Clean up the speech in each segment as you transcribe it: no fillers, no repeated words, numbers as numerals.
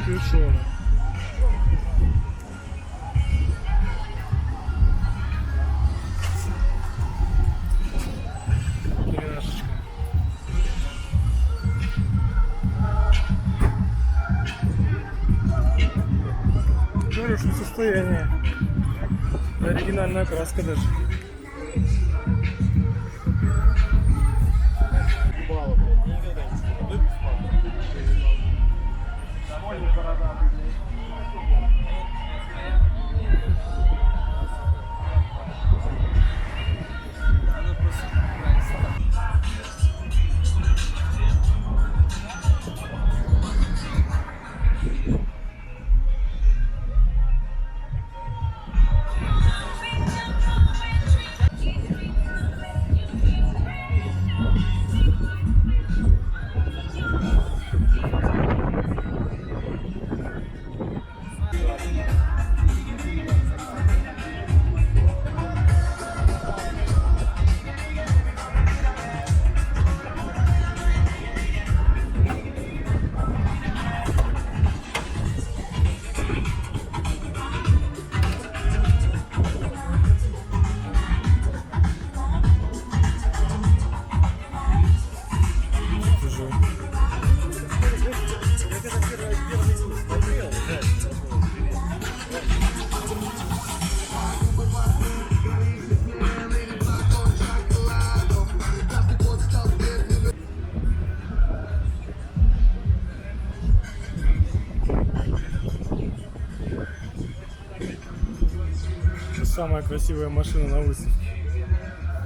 капюшона. Няшечка. В хорошем состоянии. Оригинальная краска даже. Самая красивая машина на выставке.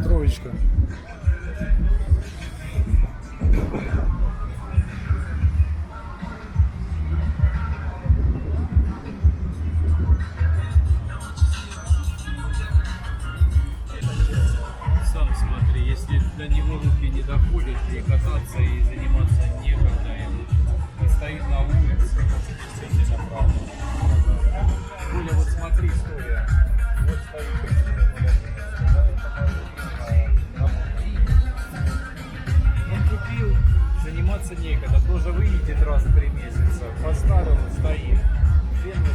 Троечка. Сам смотри, если до него руки не доходят, и кататься, и заниматься некогда, и стоит на улице, действительно правда. Оля, вот смотри, история. Вот стоит. Он купил, заниматься некогда, тоже выйдет раз в 3 месяца, поставил, стоит. Фен на